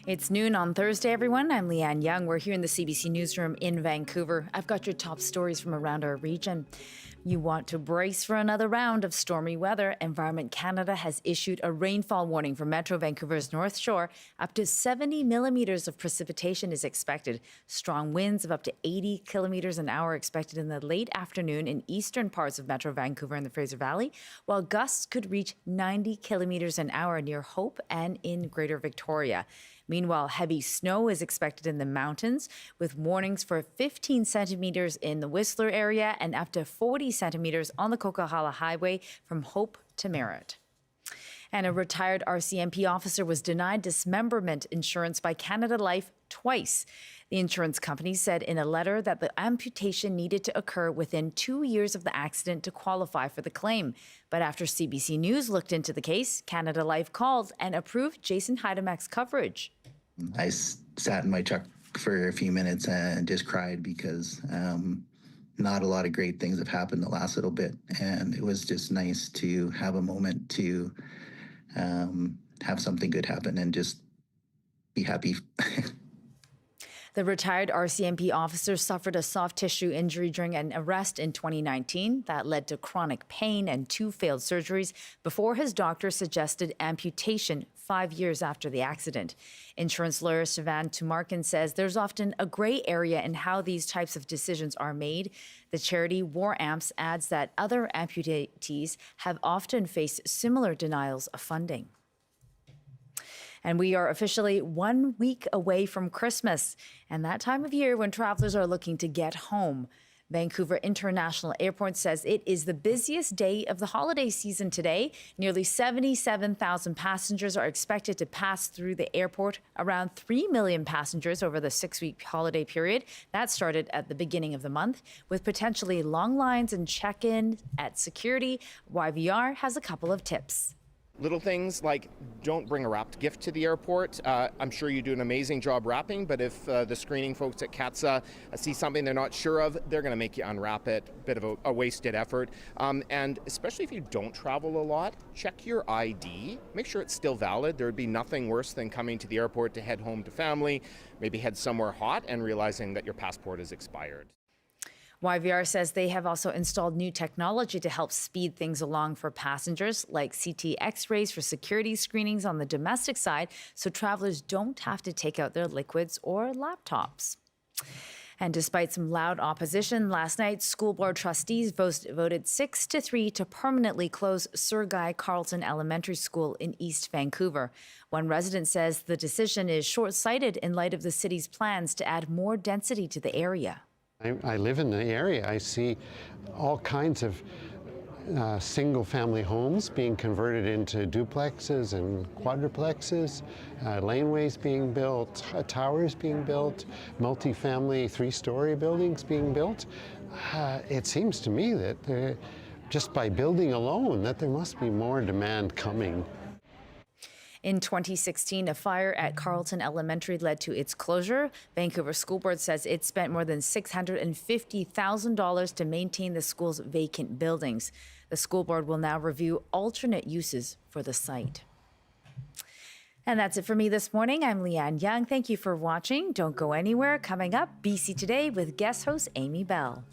It's noon on Thursday, everyone. I'm Leanne Young. We're here in the CBC Newsroom in Vancouver. I've got your top stories from around our region. You want to brace for another round of stormy weather. Environment Canada has issued a rainfall warning for Metro Vancouver's North Shore. Up to 70 millimeters of precipitation is expected. Strong winds of up to 80 kilometers an hour expected in the late afternoon in eastern parts of Metro Vancouver and the Fraser Valley, while gusts could reach 90 kilometers an hour near Hope and in Greater Victoria. Meanwhile, heavy snow is expected in the mountains, with warnings for 15 centimeters in the Whistler area and up to 40 centimeters on the Coquihalla Highway from Hope to Merritt. And a retired RCMP officer was denied dismemberment insurance by Canada Life twice. The insurance company said in a letter that the amputation needed to occur within 2 years of the accident to qualify for the claim. But after CBC News looked into the case, Canada Life called and approved Jason Heidemak's coverage. I sat in my truck for a few minutes and just cried because not a lot of great things have happened the last little bit. And it was just nice to have a moment to have something good happen and just be happy. The retired RCMP officer suffered a soft tissue injury during an arrest in 2019 that led to chronic pain and 2 failed surgeries before his doctor suggested amputation 5 years after the accident. Insurance lawyer Sivan Tumarkin says there's often a gray area in how these types of decisions are made. The charity War Amps adds that other amputees have often faced similar denials of funding. And we are officially 1 week away from Christmas and that time of year when travelers are looking to get home. Vancouver International Airport says it is the busiest day of the holiday season today. Nearly 77,000 passengers are expected to pass through the airport, around 3 million passengers over the 6-week holiday period. That started at the beginning of the month, with potentially long lines and check-in at security. YVR has a couple of tips. Little things like don't bring a wrapped gift to the airport. I'm sure you do an amazing job wrapping, but if the screening folks at CATSA see something they're not sure of, they're going to make you unwrap it. Bit of a wasted effort. And especially if you don't travel a lot, check your ID. Make sure it's still valid. There would be nothing worse than coming to the airport to head home to family, maybe head somewhere hot and realizing that your passport is expired. YVR says they have also installed new technology to help speed things along for passengers, like CT X-rays for security screenings on the domestic side, so travelers don't have to take out their liquids or laptops. And despite some loud opposition last night, school board trustees voted 6-3 to permanently close Sir Guy Carleton Elementary School in East Vancouver. One resident says the decision is short-sighted in light of the city's plans to add more density to the area. I live in the area. I see all kinds of single-family homes being converted into duplexes and quadruplexes, laneways being built, towers being built, multi-family 3-story buildings being built. It seems to me that just by building alone, that there must be more demand coming. In 2016, a fire at Carleton Elementary led to its closure. Vancouver School Board says it spent more than $650,000 to maintain the school's vacant buildings. The school board will now review alternate uses for the site. And that's it for me this morning. I'm Leanne Young. Thank you for watching. Don't go anywhere. Coming up, BC Today with guest host Amy Bell.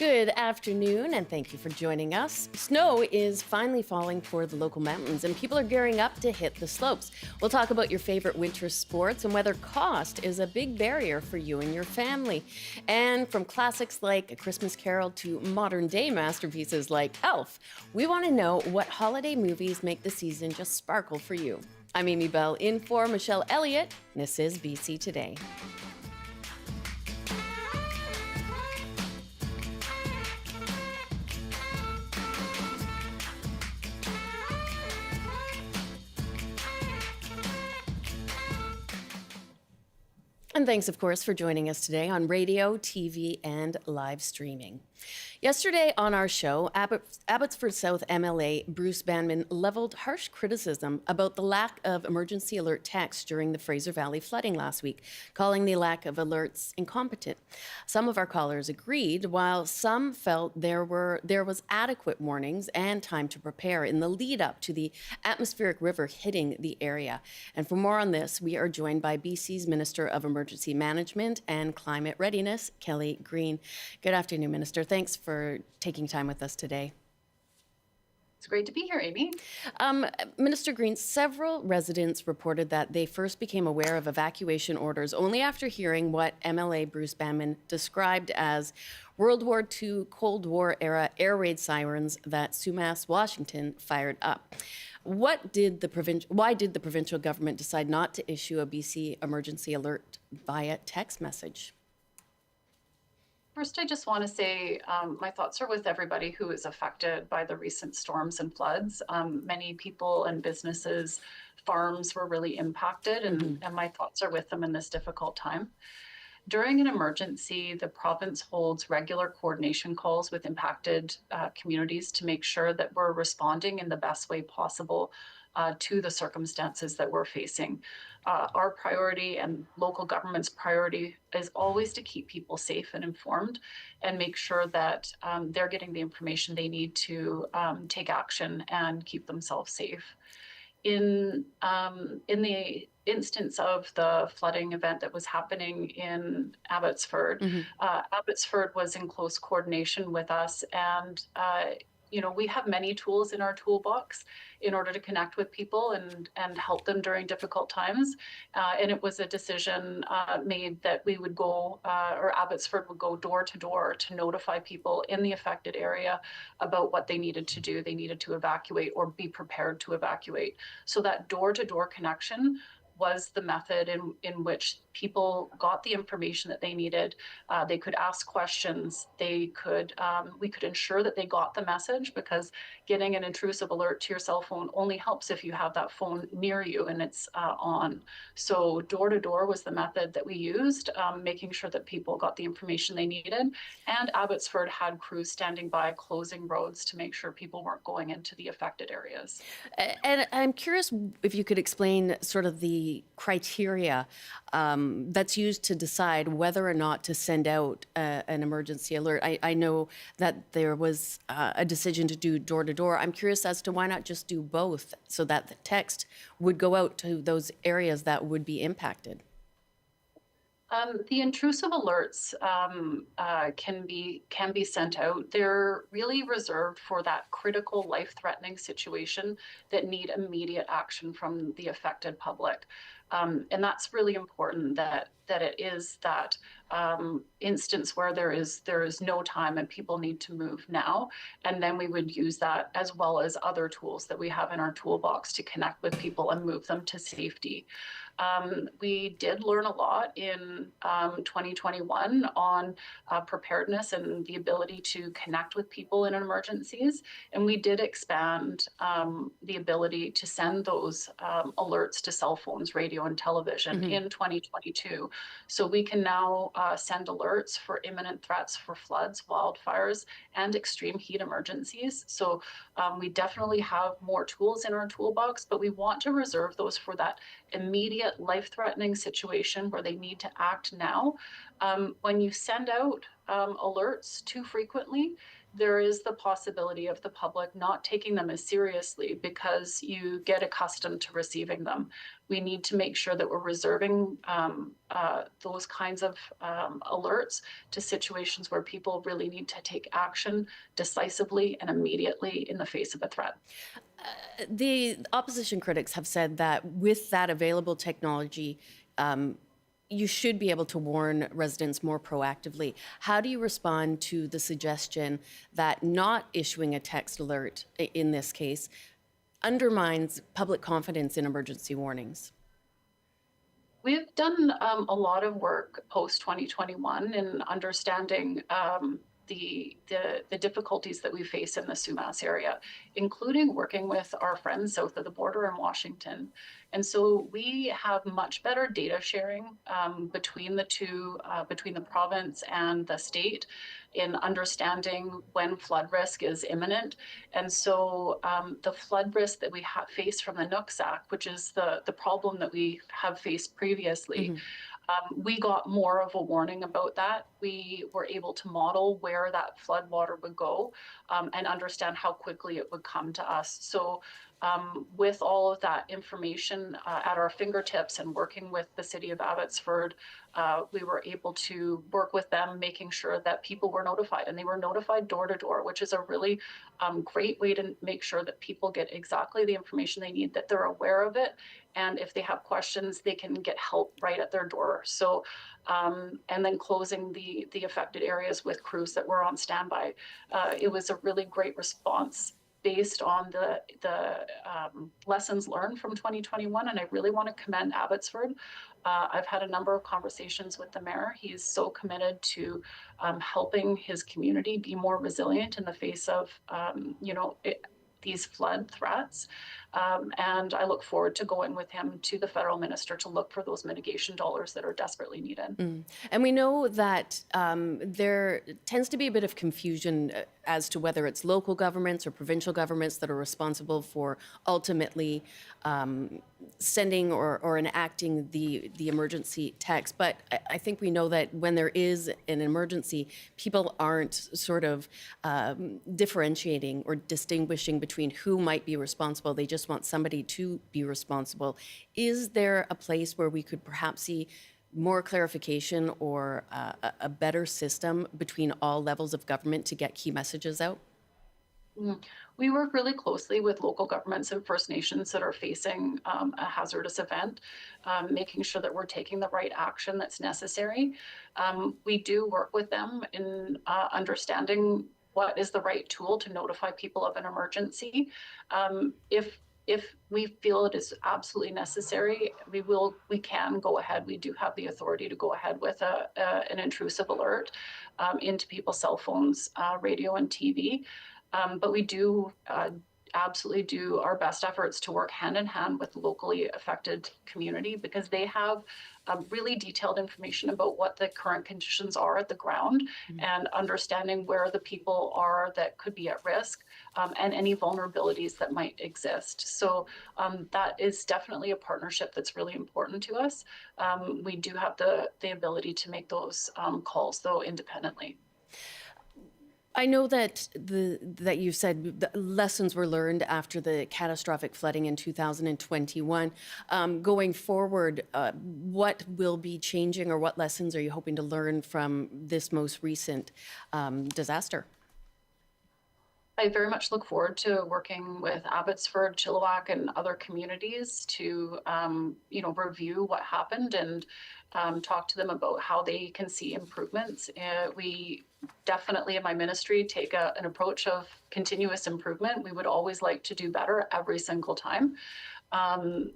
Good afternoon, and thank you for joining us. Snow is finally falling for the local mountains, and people are gearing up to hit the slopes. We'll talk about your favorite winter sports and whether cost is a big barrier for you and your family. And from classics like A Christmas Carol to modern-day masterpieces like Elf, we want to know what holiday movies make the season just sparkle for you. I'm Amy Bell in for Michelle Elliott. This is BC Today. And thanks, of course, for joining us today on radio, TV, and live streaming. Yesterday on our show, Abbotsford South MLA Bruce Banman leveled harsh criticism about the lack of emergency alert text during the Fraser Valley flooding last week, calling the lack of alerts incompetent. Some of our callers agreed, while some felt there was adequate warnings and time to prepare in the lead up to the atmospheric river hitting the area. And for more on this, we are joined by BC's Minister of Emergency Management and Climate Readiness, Kelly Greene. Good afternoon, Minister. Thanks for taking time with us today. It's great to be here, Amy. Minister Greene, several residents reported that they first became aware of evacuation orders only after hearing what MLA Bruce Banman described as World War II, Cold War era air raid sirens that Sumas, Washington fired up. Why did the provincial government decide not to issue a BC emergency alert via text message? First, I just want to say my thoughts are with everybody who is affected by the recent storms and floods. Many people and businesses, farms were really impacted, and my thoughts are with them in this difficult time. During an emergency, the province holds regular coordination calls with impacted communities to make sure that we're responding in the best way possible to the circumstances that we're facing. Our priority and local government's priority is always to keep people safe and informed and make sure that they're getting the information they need to take action and keep themselves safe. In the instance of the flooding event that was happening in Abbotsford, Abbotsford was in close coordination with us, and we have many tools in our toolbox in order to connect with people and help them during difficult times. And it was a decision made that we would go, or Abbotsford would go door to door to notify people in the affected area about what they needed to do. They needed to evacuate or be prepared to evacuate. So that door to door connection was the method in which people got the information that they needed. They could ask questions. We could ensure that they got the message, because getting an intrusive alert to your cell phone only helps if you have that phone near you and it's on. So door to door was the method that we used, making sure that people got the information they needed. And Abbotsford had crews standing by closing roads to make sure people weren't going into the affected areas. And I'm curious if you could explain sort of the criteria that's used to decide whether or not to send out an emergency alert. I know that there was a decision to do door-to-door. I'm curious as to why not just do both, so that the text would go out to those areas that would be impacted. The intrusive alerts can be sent out. They're really reserved for that critical life-threatening situation that need immediate action from the affected public. And that's really important, that it is that instance where there is no time and people need to move now. And then we would use that as well as other tools that we have in our toolbox to connect with people and move them to safety. We did learn a lot in 2021 on preparedness and the ability to connect with people in emergencies. And we did expand the ability to send those alerts to cell phones, radio, and television in 2022. So we can now send alerts for imminent threats for floods, wildfires, and extreme heat emergencies. So we definitely have more tools in our toolbox, but we want to reserve those for that immediate life-threatening situation where they need to act now. When you send out alerts too frequently, there is the possibility of the public not taking them as seriously because you get accustomed to receiving them. We need to make sure that we're reserving those kinds of alerts to situations where people really need to take action decisively and immediately in the face of a threat. The opposition critics have said that with that available technology, you should be able to warn residents more proactively. How do you respond to the suggestion that not issuing a text alert in this case undermines public confidence in emergency warnings? We've done a lot of work post 2021 in understanding the difficulties that we face in the Sumas area, including working with our friends south of the border in Washington. And so we have much better data sharing between the two, between the province and the state, in understanding when flood risk is imminent. And so the flood risk that we face from the Nooksack, which is the problem that we have faced previously, we got more of a warning about that. We were able to model where that flood water would go and understand how quickly it would come to us. So with all of that information at our fingertips and working with the city of Abbotsford, we were able to work with them, making sure that people were notified, and they were notified door to door, which is a really great way to make sure that people get exactly the information they need, that they're aware of it. And if they have questions, they can get help right at their door. So, and then closing the affected areas with crews that were on standby. It was a really great response based on the lessons learned from 2021. And I really want to commend Abbotsford. I've had a number of conversations with the mayor. He's so committed to helping his community be more resilient in the face of, these flood threats. And I look forward to going with him to the federal minister to look for those mitigation dollars that are desperately needed. And we know that there tends to be a bit of confusion as to whether it's local governments or provincial governments that are responsible for ultimately sending or enacting the emergency text. But I think we know that when there is an emergency, people aren't sort of differentiating or distinguishing between who might be responsible. They just want somebody to be responsible. Is there a place where we could perhaps see more clarification or a better system between all levels of government to get key messages out? We work really closely with local governments and First Nations that are facing a hazardous event, making sure that we're taking the right action that's necessary. We do work with them in understanding what is the right tool to notify people of an emergency. If we feel it is absolutely necessary, we can go ahead. We do have the authority to go ahead with an intrusive alert into people's cell phones, radio, and TV. But we do absolutely do our best efforts to work hand in hand with the locally affected community, because they have really detailed information about what the current conditions are at the ground, and understanding where the people are that could be at risk, and any vulnerabilities that might exist. So that is definitely a partnership that's really important to us. We do have the ability to make those calls, though, independently. I know that that you said the lessons were learned after the catastrophic flooding in 2021. Going forward, what will be changing, or what lessons are you hoping to learn from this most recent disaster? I very much look forward to working with Abbotsford, Chilliwack, and other communities to, review what happened and talk to them about how they can see improvements. We definitely, in my ministry, take an approach of continuous improvement. We would always like to do better every single time. The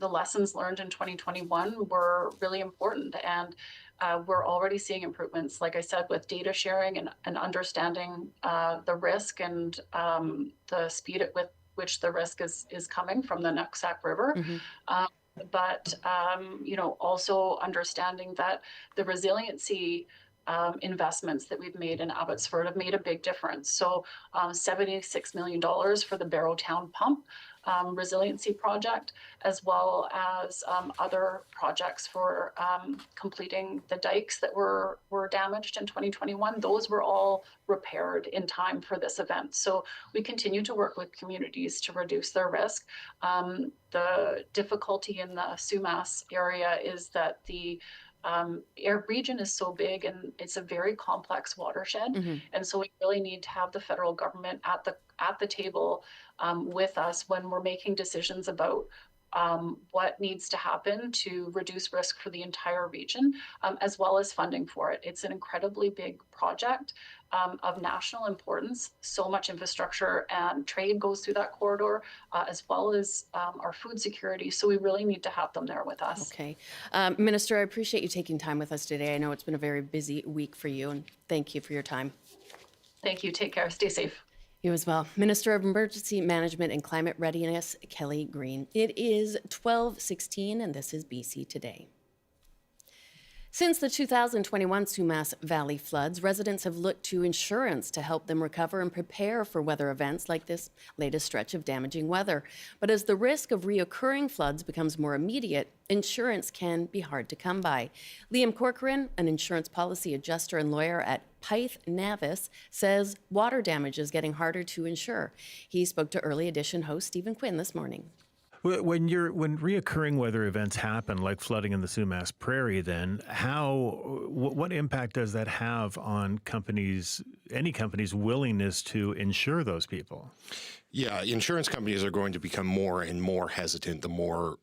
lessons learned in 2021 were really important, and we're already seeing improvements, like I said, with data sharing and understanding the risk and the speed at which the risk is coming from the Nooksack River. But also understanding that the resiliency investments that we've made in Abbotsford have made a big difference. So $76 million for the Barrowtown pump. resiliency project, as well as other projects for completing the dikes that were damaged in 2021. Those were all repaired in time for this event. So we continue to work with communities to reduce their risk. The difficulty in the Sumas area is that the our region is so big and it's a very complex watershed. And so we really need to have the federal government at the table with us when we're making decisions about what needs to happen to reduce risk for the entire region, as well as funding for it. It's an incredibly big project of national importance. So much infrastructure and trade goes through that corridor, as well as our food security. So we really need to have them there with us. Okay. Minister, I appreciate you taking time with us today. I know it's been a very busy week for you, and thank you for your time. Thank you. Take care. Stay safe. You as well. Minister of Emergency Management and Climate Readiness, Kelly Greene. It is 12:16, and this is BC Today. Since the 2021 Sumas Valley floods, residents have looked to insurance to help them recover and prepare for weather events like this latest stretch of damaging weather. But as the risk of reoccurring floods becomes more immediate, insurance can be hard to come by. Liam Corcoran, an insurance policy adjuster and lawyer at Pyth Navis, says water damage is getting harder to insure. He spoke to Early Edition host Stephen Quinn this morning. When reoccurring weather events happen, like flooding in the Sumas Prairie, then what impact does that have on any company's willingness to insure those people? Yeah, insurance companies are going to become more and more hesitant the more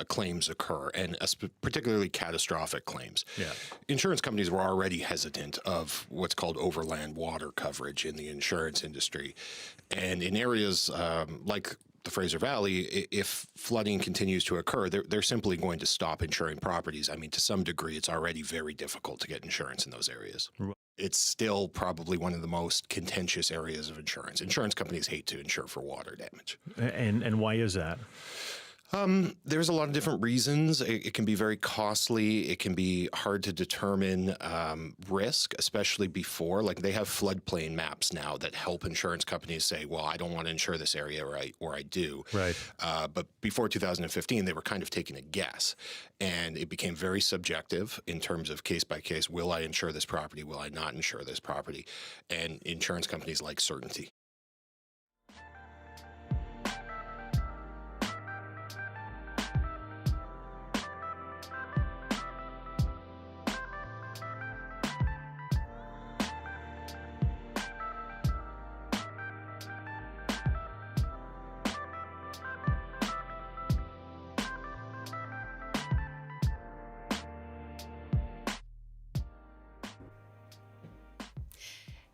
claims occur, and particularly catastrophic claims. Yeah. Insurance companies were already hesitant of what's called overland water coverage in the insurance industry. And in areas like the Fraser Valley, if flooding continues to occur, they're simply going to stop insuring properties. I mean, to some degree, it's already very difficult to get insurance in those areas. It's still probably one of the most contentious areas of insurance. Insurance companies hate to insure for water damage. And why is that? There's a lot of different reasons. It can be very costly. It can be hard to determine risk, especially before. Like, they have floodplain maps now that help insurance companies say, well, I don't want to insure this area, or I do. Right. But before 2015, they were kind of taking a guess. And it became very subjective in terms of case by case. Will I insure this property? Will I not insure this property? And insurance companies like certainty.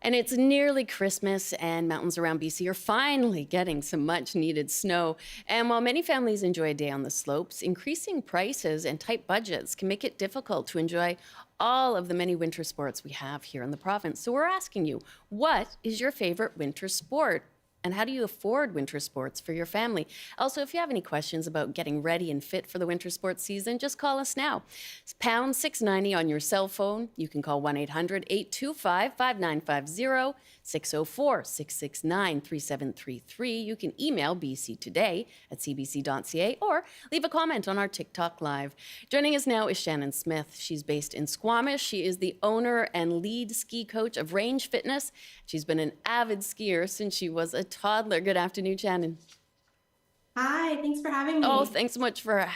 And it's nearly Christmas, and mountains around BC are finally getting some much needed snow. And while many families enjoy a day on the slopes, increasing prices and tight budgets can make it difficult to enjoy all of the many winter sports we have here in the province. So we're asking you, what is your favorite winter sport? And how do you afford winter sports for your family? Also, if you have any questions about getting ready and fit for the winter sports season, just call us now. It's pound 690 on your cell phone. You can call 1-800-825-5950, 604-669-3733. You can email bctoday@cbc.ca or leave a comment on our TikTok Live. Joining us now is Shannon Smith. She's based in Squamish. She is the owner and lead ski coach of Range Fitness. She's been an avid skier since she was a toddler. Good afternoon, Shannon. Hi, thanks for having me. Oh, thanks so much for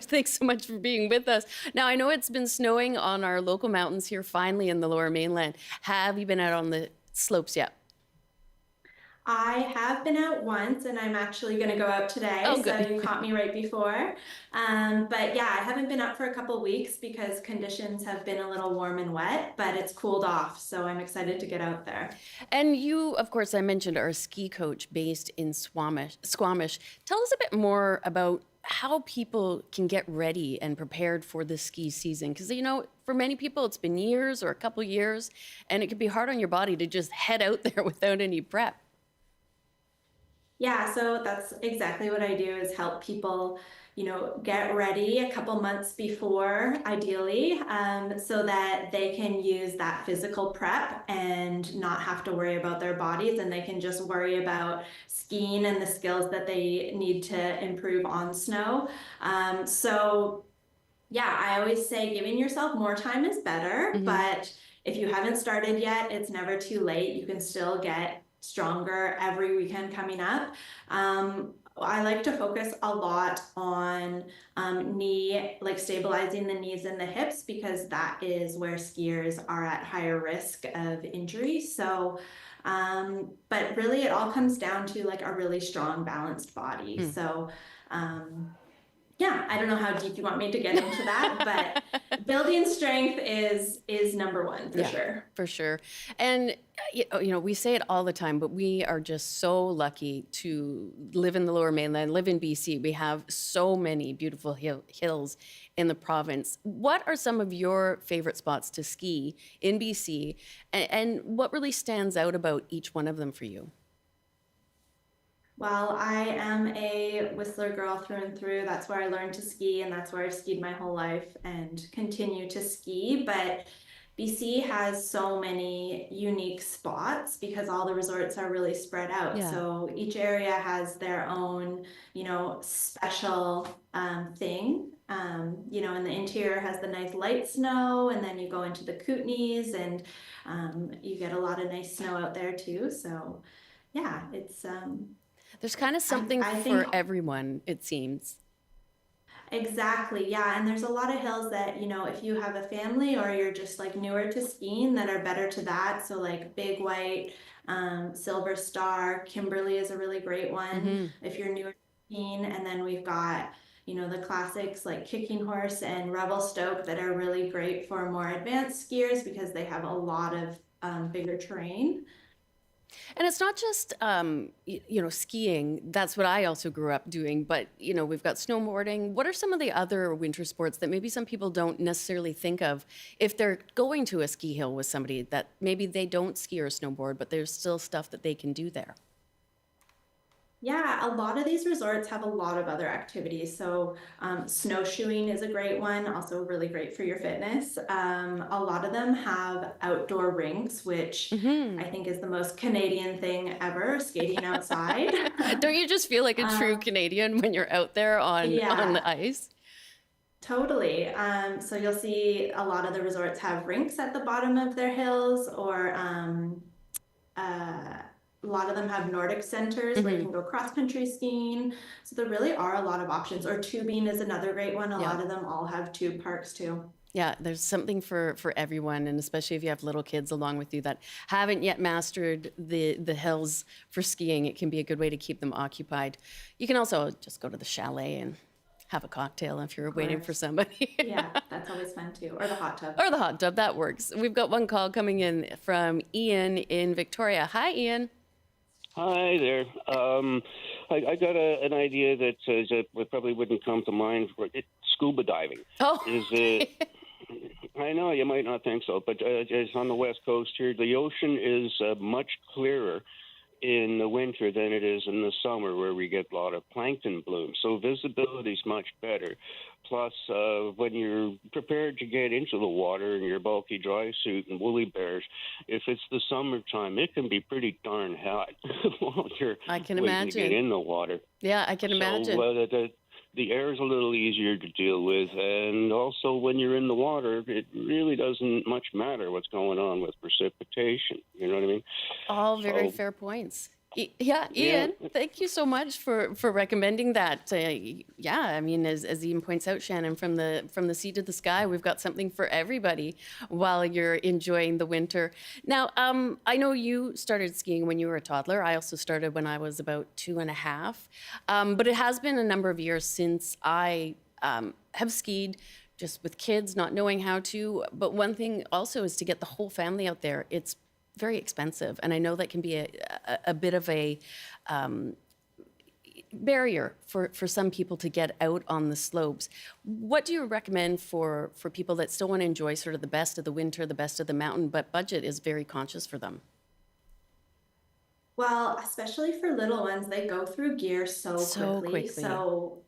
thanks so much for being with us. Now, I know it's been snowing on our local mountains here finally in the Lower Mainland. Have you been out on the slopes yet? I have been out once, and I'm actually going to go out today. Oh, good. So you caught me right before. But yeah, I haven't been out for a couple weeks because conditions have been a little warm and wet, but it's cooled off. So I'm excited to get out there. And you, of course, I mentioned, are a ski coach based in Squamish. Tell us a bit more about how people can get ready and prepared for the ski season. Because, you know, for many people, it's been years or a couple years, and it can be hard on your body to just head out there without any prep. Yeah, so that's exactly what I do is help people, get ready a couple months before, ideally, so that they can use that physical prep and not have to worry about their bodies, and they can just worry about skiing and the skills that they need to improve on snow. So yeah, I always say giving yourself more time is better, but if you haven't started yet, it's never too late. You can still get stronger every weekend coming up. I like to focus a lot on like stabilizing the knees and the hips, because that is where skiers are at higher risk of injury. So, but really it all comes down to like a really strong, balanced body. So, yeah, I don't know how deep you want me to get into that, but building strength is number one for sure. For sure. And we say it all the time, but we are just so lucky to live in the Lower Mainland, live in BC. We have so many beautiful hills in the province. What are some of your favorite spots to ski in BC, and what really stands out about each one of them for you? Well, I am a Whistler girl through and through. That's where I learned to ski, and that's where I've skied my whole life and continue to ski. But BC has so many unique spots because all the resorts are really spread out. Yeah. So each area has their own, special thing. And the interior has the nice light snow, and then you go into the Kootenays, and you get a lot of nice snow out there too. So, yeah, it's There's kind of something I for think everyone, it seems. exactly, yeah. And there's a lot of hills that, if you have a family or you're just like newer to skiing, that are better to that. So like Big White, Silver Star, Kimberly is a really great one if you're newer to skiing. And then we've got, the classics like Kicking Horse and Revelstoke that are really great for more advanced skiers because they have a lot of bigger terrain. And it's not just, skiing. That's what I also grew up doing. But, we've got snowboarding. What are some of the other winter sports that maybe some people don't necessarily think of if they're going to a ski hill with somebody that maybe they don't ski or snowboard, but there's still stuff that they can do there? Yeah, a lot of these resorts have a lot of other activities. So snowshoeing is a great one, also really great for your fitness. A lot of them have outdoor rinks, which I think is the most Canadian thing ever, skating outside. Don't you just feel like a true Canadian when you're out there on the ice? Totally. So you'll see a lot of the resorts have rinks at the bottom of their hills, or a lot of them have Nordic centers where you can go cross-country skiing. So there really are a lot of options. Or tubing is another great one. A lot of them all have tube parks too. Yeah, there's something for everyone, and especially if you have little kids along with you that haven't yet mastered the hills for skiing, it can be a good way to keep them occupied. You can also just go to the chalet and have a cocktail if you're waiting for somebody. Yeah, that's always fun too. Or the hot tub. Or the hot tub, that works. We've got one call coming in from Ian in Victoria. Hi, Ian. Hi there. I got an idea that probably wouldn't come to mind. Scuba diving. Oh. I know you might not think so, but it's on the West Coast here. The ocean is much clearer in the winter than it is in the summer, where we get a lot of plankton blooms. So visibility is much better. Plus, when you're prepared to get into the water in your bulky dry suit and woolly bears, if it's the summertime, it can be pretty darn hot while you're waiting to get in the water. Yeah, I can imagine. The air is a little easier to deal with, and also when you're in the water, it really doesn't much matter what's going on with precipitation. You know what I mean? All very fair points. Yeah, Ian, thank you so much for recommending that. I mean, as Ian points out, Shannon, from the sea to the sky, we've got something for everybody while you're enjoying the winter. Now, I know you started skiing when you were a toddler. I also started when I was about 2.5. But it has been a number of years since I have skied, just with kids not knowing how to. But one thing also is to get the whole family out there. It's very expensive, and I know that can be a bit of a barrier for some people to get out on the slopes. What do you recommend for people that still want to enjoy sort of the best of the winter, the best of the mountain, but budget is very conscious for them? Well, especially for little ones, they go through gear so So quickly. quickly. So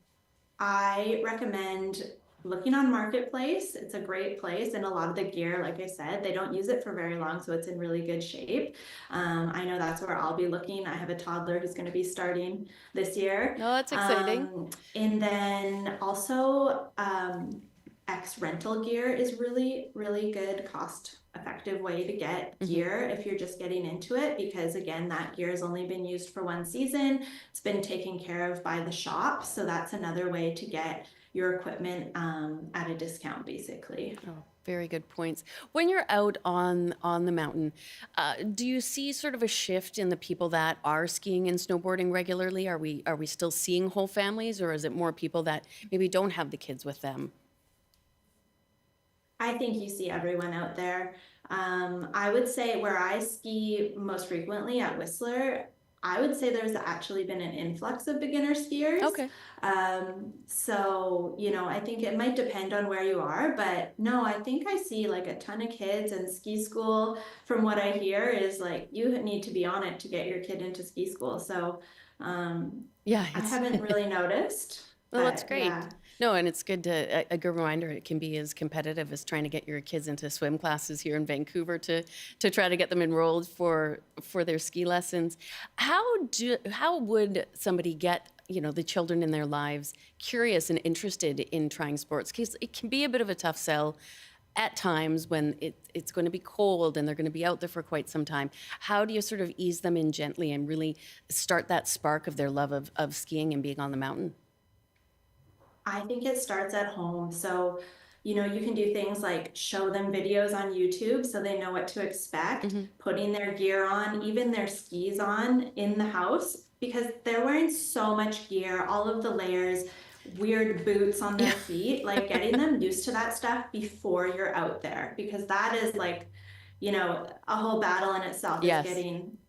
I recommend looking on Marketplace. It's a great place. And a lot of the gear, like I said, they don't use it for very long, so it's in really good shape. I know that's where I'll be looking. I have a toddler who's going to be starting this year. Oh, that's exciting. And then also, X rental gear is really, really good, cost effective way to get gear if you're just getting into it, because again, that gear has only been used for one season. It's been taken care of by the shop. So that's another way to get your equipment at a discount, basically. Oh, very good points. When you're out on the mountain, do you see sort of a shift in the people that are skiing and snowboarding regularly? Are we still seeing whole families, or is it more people that maybe don't have the kids with them? I think you see everyone out there. I would say where I ski most frequently at Whistler, I would say there's actually been an influx of beginner skiers. Okay. So, I think it might depend on where you are, but no, I think I see like a ton of kids, and ski school, from what I hear, is like you need to be on it to get your kid into ski school. So, Yeah, I haven't really noticed. well, that's but great. yeah. No, and it's good to a good reminder. It can be as competitive as trying to get your kids into swim classes here in Vancouver to try to get them enrolled for their ski lessons. How would somebody get the children in their lives curious and interested in trying sports? Because it can be a bit of a tough sell at times when it's going to be cold and they're going to be out there for quite some time. How do you sort of ease them in gently and really start that spark of their love of skiing and being on the mountain? I think it starts at home. So, you can do things like show them videos on YouTube so they know what to expect, putting their gear on, even their skis on in the house, because they're wearing so much gear, all of the layers, weird boots on their feet, like getting them used to that stuff before you're out there, because that is like, a whole battle in itself Yes. is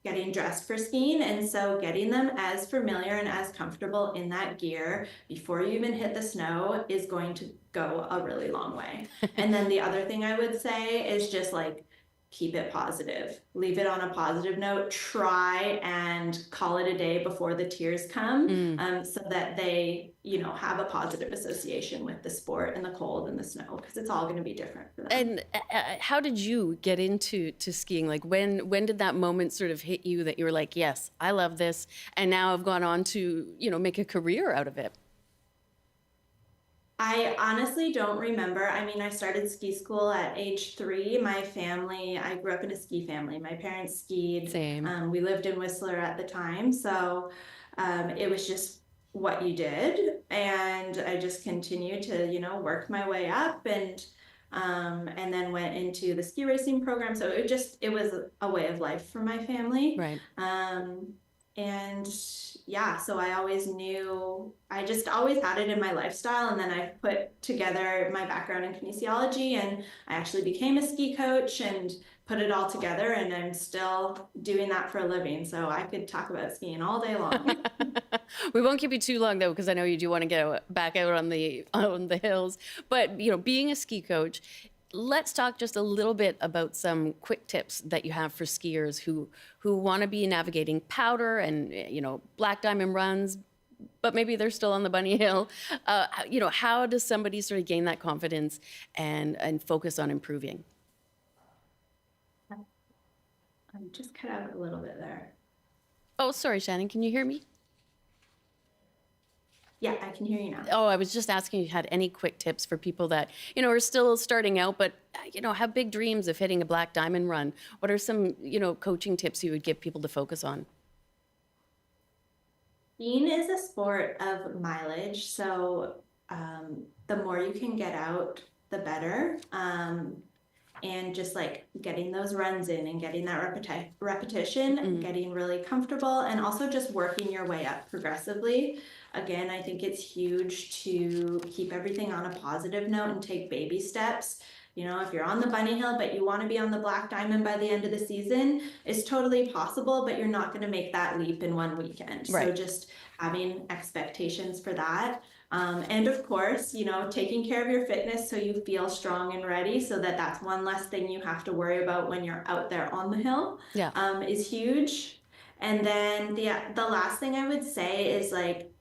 getting dressed for skiing. And so getting them as familiar and as comfortable in that gear before you even hit the snow is going to go a really long way. And then the other thing I would say is just like, keep it positive, leave it on a positive note, try and call it a day before the tears come, so that they, have a positive association with the sport and the cold and the snow, because it's all going to be different for them. And how did you get into skiing? Like when did that moment sort of hit you that you were like, yes, I love this, and now I've gone on to make a career out of it? I honestly don't remember. I mean, I started ski school at age 3. I grew up in a ski family. My parents skied. Same. We lived in Whistler at the time. So it was just what you did. And I just continued to, work my way up and then went into the ski racing program. So it was a way of life for my family. Right. And yeah, so I just always had it in my lifestyle. And then I put together my background in kinesiology, and I actually became a ski coach and put it all together. And I'm still doing that for a living. So I could talk about skiing all day long. We won't keep you too long though, because I know you do want to get back out on the hills. But being a ski coach, let's talk just a little bit about some quick tips that you have for skiers who want to be navigating powder and black diamond runs, but maybe they're still on the bunny hill. How does somebody sort of gain that confidence and focus on improving? I just cut out a little bit there. Oh, sorry, Shannon, can you hear me? Yeah, I can hear you now. Oh, I was just asking if you had any quick tips for people that, are still starting out, but, have big dreams of hitting a black diamond run. What are some, coaching tips you would give people to focus on? Skiing is a sport of mileage. So the more you can get out, the better. And just like getting those runs in and getting that repetition, getting really comfortable, and also just working your way up progressively. Again, I think it's huge to keep everything on a positive note and take baby steps. If you're on the bunny hill, but you want to be on the black diamond by the end of the season, it's totally possible, but you're not going to make that leap in one weekend. Right. So just having expectations for that. And of course, taking care of your fitness so you feel strong and ready, so that's one less thing you have to worry about when you're out there on the hill, Yeah. Is huge. And then the last thing I would say is like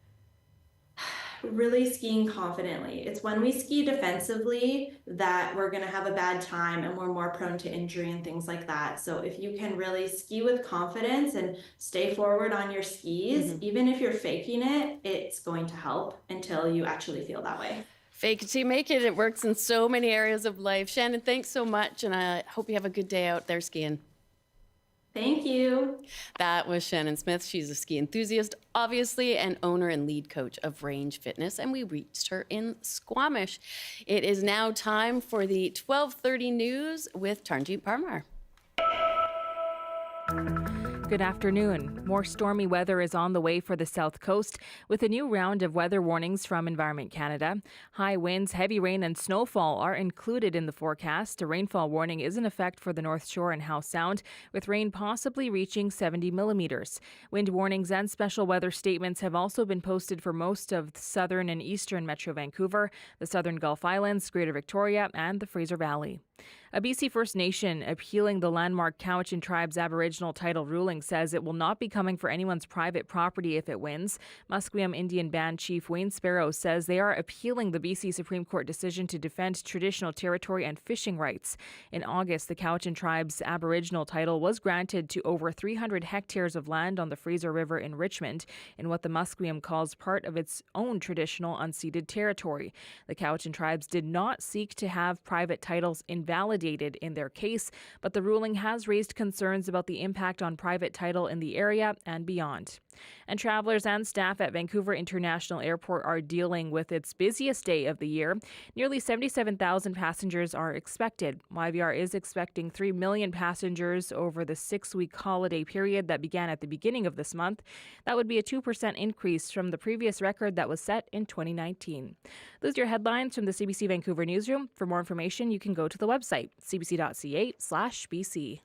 really skiing confidently. It's when we ski defensively that we're going to have a bad time and we're more prone to injury and things like that. So if you can really ski with confidence and stay forward on your skis, even if you're faking it, it's going to help until you actually feel that way. Fake it till you make it. It works in so many areas of life. Shannon, thanks so much, and I hope you have a good day out there skiing. Thank you. That was Shannon Smith. She's a ski enthusiast, obviously, and owner and lead coach of Range Fitness, and we reached her in Squamish. It is now time for the 12:30 news with Tarnjeet Parmar. Good afternoon. More stormy weather is on the way for the South Coast with a new round of weather warnings from Environment Canada. High winds, heavy rain and snowfall are included in the forecast. A rainfall warning is in effect for the North Shore and Howe Sound, with rain possibly reaching 70 millimeters. Wind warnings and special weather statements have also been posted for most of southern and eastern Metro Vancouver, the Southern Gulf Islands, Greater Victoria and the Fraser Valley. A BC First Nation appealing the landmark Cowichan Tribe's Aboriginal title ruling says it will not be coming for anyone's private property if it wins. Musqueam Indian Band Chief Wayne Sparrow says they are appealing the BC Supreme Court decision to defend traditional territory and fishing rights. In August, the Cowichan Tribe's Aboriginal title was granted to over 300 hectares of land on the Fraser River in Richmond, in what the Musqueam calls part of its own traditional unceded territory. The Cowichan Tribes did not seek to have private titles invalidated in their case, but the ruling has raised concerns about the impact on private title in the area and beyond. And travelers and staff at Vancouver International Airport are dealing with its busiest day of the year. Nearly 77,000 passengers are expected. YVR is expecting 3 million passengers over the 6-week holiday period that began at the beginning of this month. That would be a 2% increase from the previous record that was set in 2019. Those are your headlines from the CBC Vancouver newsroom. For more information, you can go to the website, cbc.ca/BC.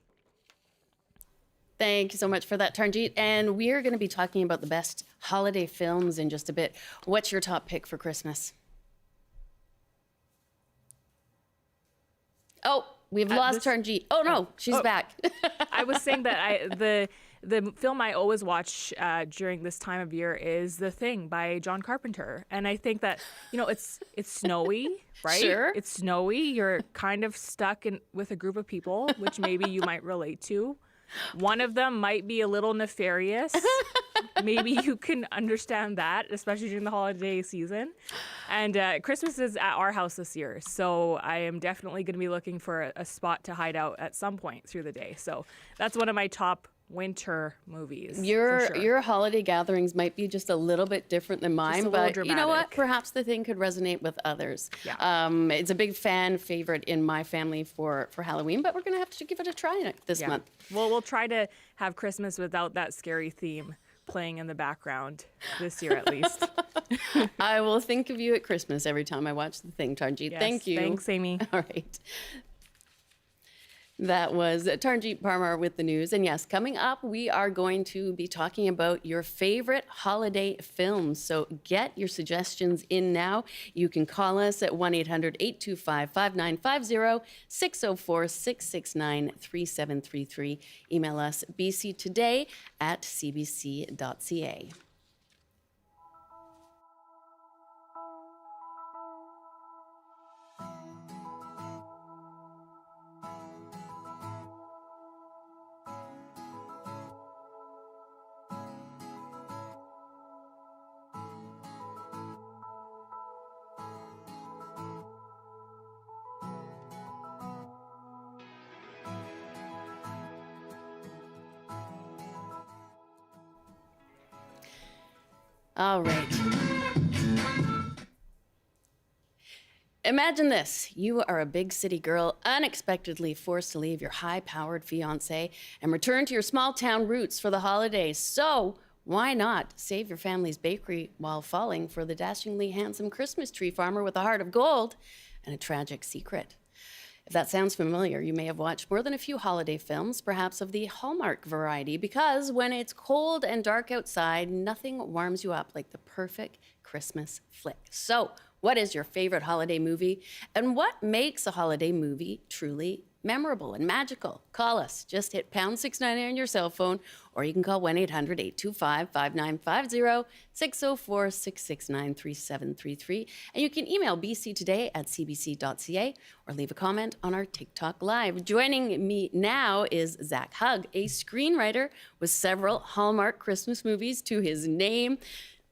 Thank you so much for that, Tarnjeet. And we're going to be talking about the best holiday films in just a bit. What's your top pick for Christmas? Oh, we've lost Tarnjeet. Oh, no, she's back. I was saying that the film I always watch during this time of year is The Thing by John Carpenter. And I think that, it's snowy, right? Sure. It's snowy. You're kind of stuck with a group of people, which maybe you might relate to. One of them might be a little nefarious. Maybe you can understand that, especially during the holiday season. And Christmas is at our house this year, so I am definitely going to be looking for a spot to hide out at some point through the day. So that's one of my top winter movies. Your holiday gatherings might be just a little bit different than mine, but you know what? Perhaps The Thing could resonate with others. Yeah. It's a big fan favorite in my family for Halloween, but we're going to have to give it a try this month. Well, we'll try to have Christmas without that scary theme playing in the background this year at least. I will think of you at Christmas every time I watch The Thing, Tarnjeet. Yes, thank you. Thanks, Amy. All right. That was Tarnjeet Parmar with the news. And yes, coming up, we are going to be talking about your favorite holiday films. So get your suggestions in now. You can call us at 1-800-825-5950, 604-669-3733. Email us bctoday@cbc.ca. All right. Imagine this. You are a big city girl, unexpectedly forced to leave your high-powered fiancé and return to your small-town roots for the holidays. So why not save your family's bakery while falling for the dashingly handsome Christmas tree farmer with a heart of gold and a tragic secret? If that sounds familiar, you may have watched more than a few holiday films, perhaps of the Hallmark variety, because when it's cold and dark outside, nothing warms you up like the perfect Christmas flick. So, what is your favorite holiday movie, and what makes a holiday movie truly memorable and magical, call us. Just hit pound 690 on your cell phone, or you can call 1-800-825-5950, 604-669-3733. And you can email bctoday@cbc.ca or leave a comment on our TikTok Live. Joining me now is Zac Hug, a screenwriter with several Hallmark Christmas movies to his name.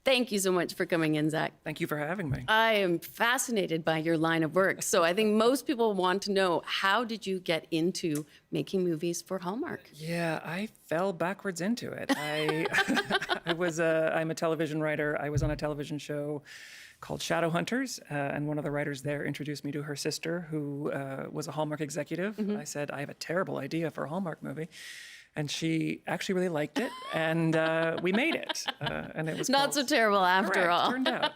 Thank you so much for coming in, Zac. Thank you for having me. I am fascinated by your line of work. So I think most people want to know, how did you get into making movies for Hallmark? Yeah, I fell backwards into it. I'm a television writer. I was on a television show called Shadowhunters, and one of the writers there introduced me to her sister, who was a Hallmark executive. I said, I have a terrible idea for a Hallmark movie. And she actually really liked it, and we made it. And it was not so terrible after all. Turned out.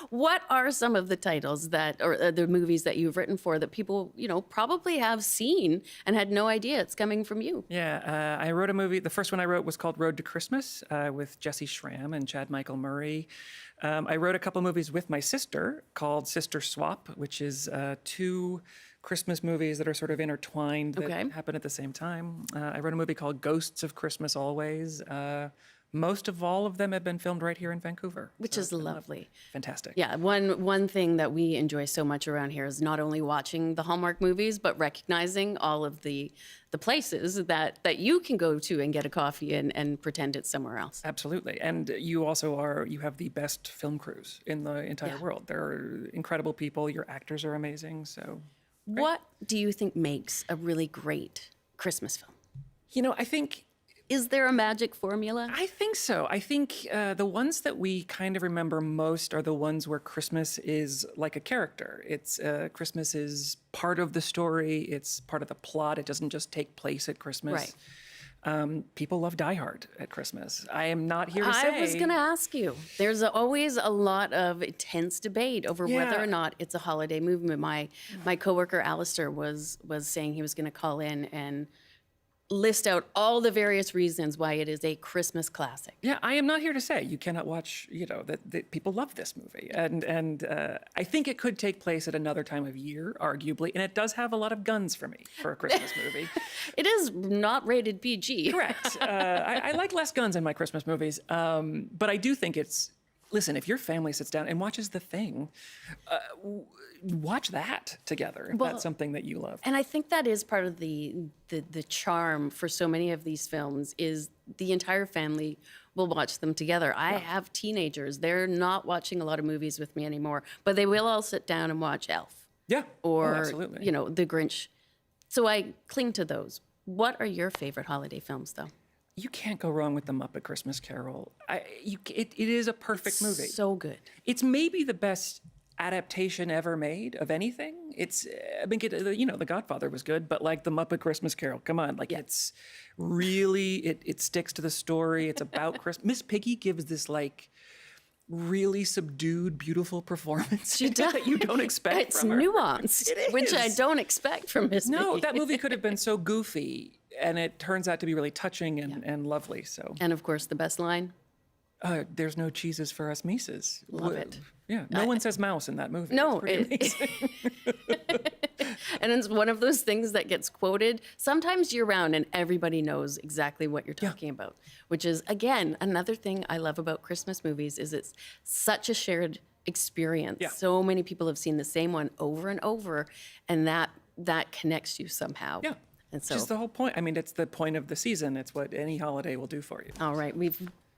What are some of the titles or the movies that you've written for that people, probably have seen and had no idea it's coming from you? Yeah, I wrote a movie. The first one I wrote was called Road to Christmas with Jesse Schramm and Chad Michael Murray. I wrote a couple movies with my sister called Sister Swap, which is two Christmas movies that are sort of intertwined that happen at the same time. I wrote a movie called Ghosts of Christmas Always. Most of all of them have been filmed right here in Vancouver. Which is lovely. Fantastic. Yeah, one thing that we enjoy so much around here is not only watching the Hallmark movies, but recognizing all of the places that you can go to and get a coffee and pretend it's somewhere else. Absolutely. And you have the best film crews in the entire world. They're incredible people. Your actors are amazing. So. Great. What do you think makes a really great Christmas film? I think... Is there a magic formula? I think so. I think the ones that we kind of remember most are the ones where Christmas is like a character. It's Christmas is part of the story. It's part of the plot. It doesn't just take place at Christmas. Right. People love Die Hard at Christmas. I am not here to say... I was going to ask you. There's always a lot of intense debate over whether or not it's a holiday movement. My coworker Alistair was saying he was going to call in and list out all the various reasons why it is a Christmas classic. Yeah, I am not here to say you cannot watch, that people love this movie. And I think it could take place at another time of year, arguably. And it does have a lot of guns for me for a Christmas movie. It is not rated PG. Correct. I like less guns in my Christmas movies. But I do think listen, if your family sits down and watches The Thing, watch that together if that's something that you love. And I think that is part of the charm for so many of these films is the entire family will watch them together. I have teenagers. They're not watching a lot of movies with me anymore, but they will all sit down and watch Elf. Yeah. Or, absolutely. The Grinch. So I cling to those. What are your favorite holiday films, though? You can't go wrong with The Muppet Christmas Carol. It is a perfect movie. So good. It's maybe the best adaptation ever made of anything. The Godfather was good, but like The Muppet Christmas Carol, come on, it's really it sticks to the story. It's about Christmas. Miss Piggy gives this really subdued, beautiful performance. She does. That you don't expect it's from her. Nuanced, which I don't expect from Miss Piggy. No, that movie could have been so goofy, and it turns out to be really touching and lovely. So, and of course, the best line. There's no cheeses for us Mises. Love it. Yeah, no one says mouse in that movie. No, and it's one of those things that gets quoted sometimes year-round, and everybody knows exactly what you're talking about, which is, again, another thing I love about Christmas movies is it's such a shared experience. Yeah. So many people have seen the same one over and over, and that connects you somehow. Yeah. And so, which is the whole point. I mean, it's the point of the season. It's what any holiday will do for you. All right, we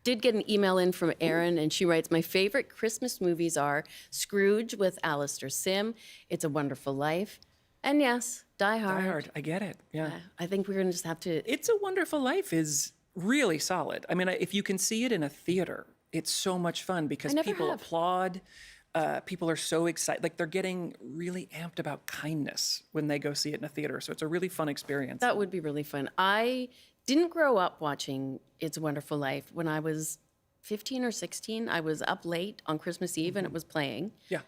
did get an email in from Erin, and she writes, my favorite Christmas movies are Scrooge with Alistair Sim, It's a Wonderful Life, and yes, Die Hard. Die Hard, I get it, yeah. I think we're going to just have to... It's a Wonderful Life is really solid. I mean, if you can see it in a theater, it's so much fun because people applaud. People are so excited. Like, they're getting really amped about kindness when they go see it in a theater. So it's a really fun experience. That would be really fun. I didn't grow up watching It's a Wonderful Life. When I was 15 or 16, I was up late on Christmas Eve and it was playing. Yeah.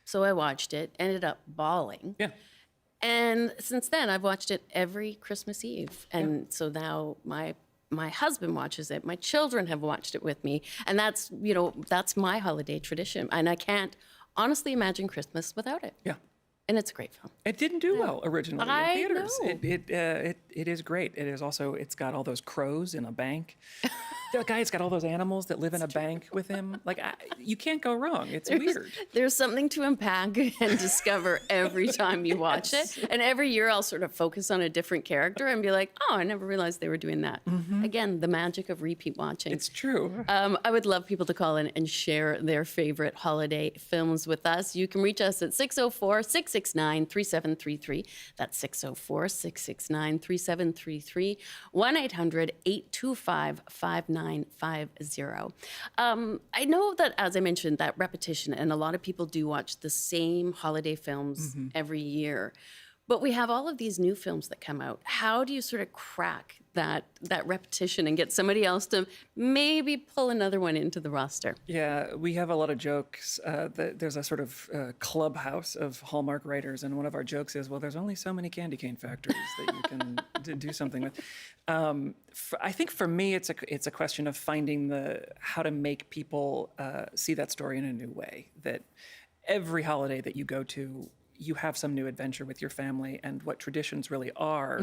So I watched it, ended up bawling. Yeah. And since then, I've watched it every Christmas Eve. And so now my husband watches it. My children have watched it with me. And that's my holiday tradition. And I can't honestly imagine Christmas without it. Yeah. And it's a great film. It didn't do well originally I in theaters. know. It is great. It is also, it's got all those crows in a bank. The guy's got all those animals that live in a bank with him. Like, you can't go wrong. It's weird. There's something to unpack and discover every time you watch it. And every year I'll sort of focus on a different character and be like, oh, I never realized they were doing that. Again, the magic of repeat watching. It's true. I would love people to call in and share their favorite holiday films with us. You can reach us at 604-669-3733. That's 604-669-3733. 1-800-825-5950. I know that, as I mentioned, that repetition, and a lot of people do watch the same holiday films every year. But we have all of these new films that come out. How do you sort of crack that repetition and get somebody else to maybe pull another one into the roster? Yeah, we have a lot of jokes. There's a sort of clubhouse of Hallmark writers, and one of our jokes is, well, there's only so many candy cane factories that you can do something with. I think for me, it's a question of finding how to make people see that story in a new way. That every holiday that you go to, you have some new adventure with your family, and what traditions really are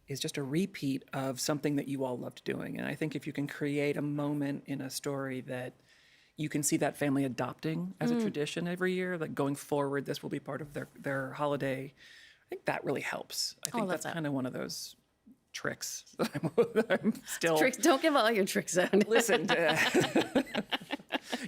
is just a repeat of something that you all loved doing. And I think if you can create a moment in a story that you can see that family adopting as a tradition every year, like going forward, this will be part of their holiday, I think that really helps. I think that's kind of one of those tricks that I'm still... Tricks. Don't give all your tricks out. Listen,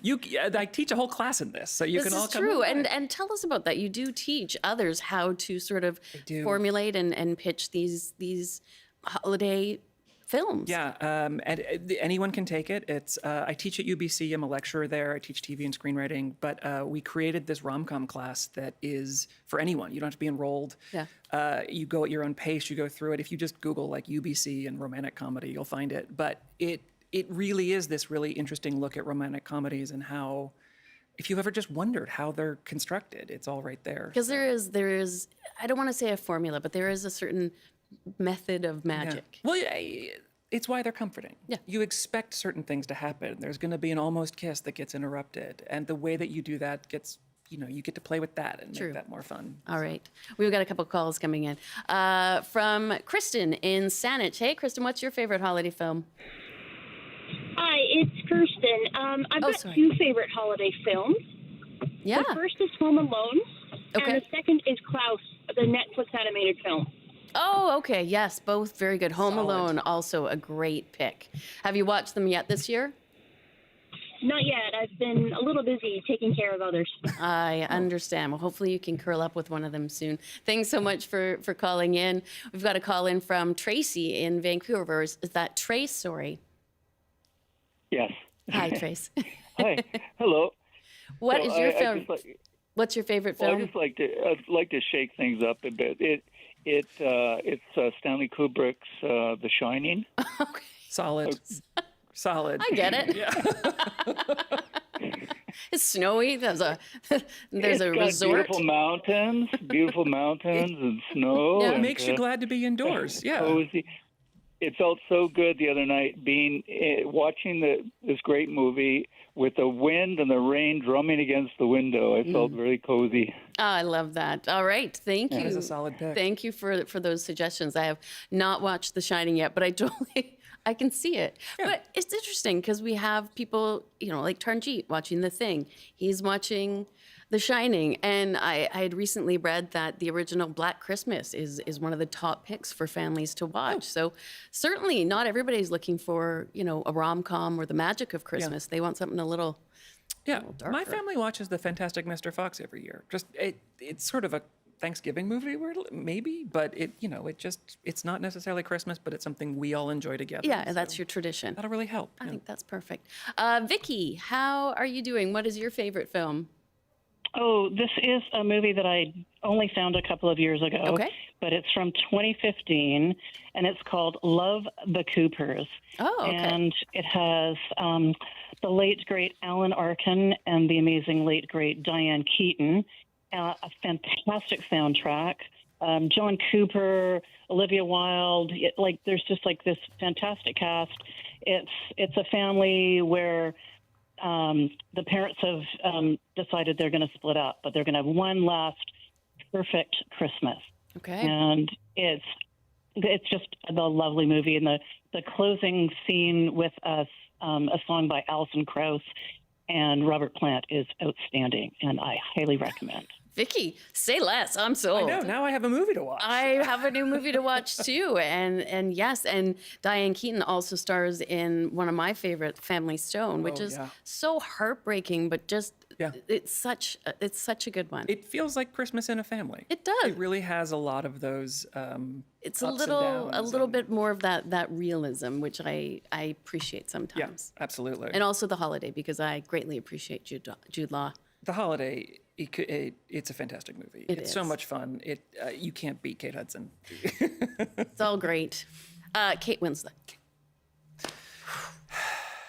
I teach a whole class in this, so you can all come. This is true, and tell us about that. You do teach others how to sort of formulate and pitch these holiday films. Yeah, and anyone can take it. It's I teach at UBC. I'm a lecturer there. I teach TV and screenwriting. But we created this rom-com class that is for anyone. You don't have to be enrolled. Yeah. You go at your own pace. You go through it. If you just Google like UBC and romantic comedy, you'll find it. But it really is this really interesting look at romantic comedies and how, if you've ever just wondered how they're constructed, it's all right there. Because there is, I don't want to say a formula, but there is a certain method of magic. Yeah. Well, it's why they're comforting. Yeah. You expect certain things to happen. There's going to be an almost kiss that gets interrupted. And the way that you do that gets, you get to play with that and make that more fun. All right. We've got a couple calls coming in. From Kristen in Saanich. Hey, Kristen, what's your favorite holiday film? Hi, it's Kirsten. I've got two favorite holiday films. Yeah. The first is Home Alone, and the second is Klaus, the Netflix animated film. Oh, okay. Yes, both very good. Home Alone, also a great pick. Have you watched them yet this year? Not yet. I've been a little busy taking care of others. I understand. Well, hopefully you can curl up with one of them soon. Thanks so much for calling in. We've got a call in from Tracy in Vancouver. Is that Trace? Sorry. Yes. Hi, Trace. Hi. Hello. What is your favorite? What's your favorite film? I'd like to shake things up a bit. It's Stanley Kubrick's The Shining. Okay. Solid. I get it. Yeah. It's snowy. There's a resort. Beautiful mountains and snow. Yeah, it makes you glad to be indoors. Yeah. Cozy. It felt so good the other night watching this great movie with the wind and the rain drumming against the window. I felt very cozy. Oh, I love that. All right. Thank you. That is a solid pick. Thank you for those suggestions. I have not watched The Shining yet, but I can see it. Yeah. But it's interesting because we have people, like Tarnjeet watching The Thing. He's watching The Shining. And I had recently read that the original Black Christmas is one of the top picks for families to watch. Oh. So certainly not everybody's looking for, a rom-com or the magic of Christmas. Yeah. They want something a little darker. My family watches The Fantastic Mr. Fox every year. Just it's sort of a Thanksgiving movie, maybe, but it's not necessarily Christmas, but it's something we all enjoy together. Yeah, so that's your tradition. That'll really help. I think that's perfect. Vicky, how are you doing? What is your favorite film? Oh, this is a movie that I only found a couple of years ago. Okay. But it's from 2015, and it's called Love the Coopers. Oh, okay. And it has the late, great Alan Arkin and the amazing late, great Diane Keaton. A fantastic soundtrack. John Cooper, Olivia Wilde. There's just this fantastic cast. It's a family where the parents have decided they're going to split up, but they're going to have one last perfect Christmas. Okay. And it's just a lovely movie. And the closing scene with a song by Alison Krauss and Robert Plant is outstanding, and I highly recommend. Vicky, say less. I'm sold. I know. Now I have a movie to watch. I have a new movie to watch too, and yes, and Diane Keaton also stars in one of my favorite, Family Stone, which is so heartbreaking, but just it's such a good one. It feels like Christmas in a family. It does. It really has a lot of those. It's ups a and little bit more of that realism, which I appreciate sometimes. Yeah, absolutely. And also The Holiday, because I greatly appreciate Jude Law. The Holiday. It's a fantastic movie. It's so much fun. You can't beat Kate Hudson. It's all great. Kate Winslet.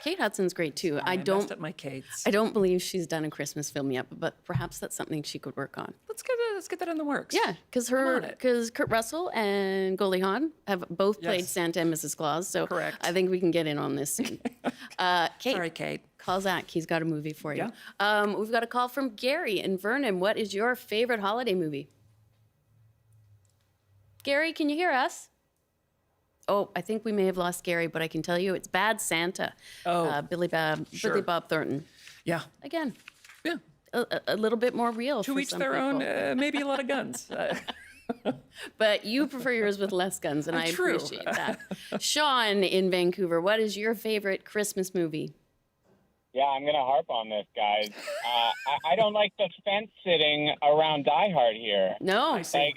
Kate Hudson's great too. I messed up my Kates. I don't believe she's done a Christmas film yet, but perhaps that's something she could work on. Let's get that in the works. Yeah, because Kurt Russell and Goldie Hawn have both played Santa and Mrs. Claus. So correct. I think we can get in on this soon. Kate. Sorry, Kate. Call Zac. He's got a movie for you. Yeah. We've got a call from Gary in Vernon. What is your favorite holiday movie? Gary, can you hear us? Oh, I think we may have lost Gary, but I can tell you it's Bad Santa. Oh, Billy Bob Thornton. Yeah. Again. Yeah. A little bit more real. To for each some their people. own. Maybe a lot of guns. But you prefer yours with less guns, and I True. appreciate that. Sean in Vancouver, what is your favorite Christmas movie? Yeah, I'm going to harp on this, guys. I don't like the fence sitting around Die Hard here. No. Like,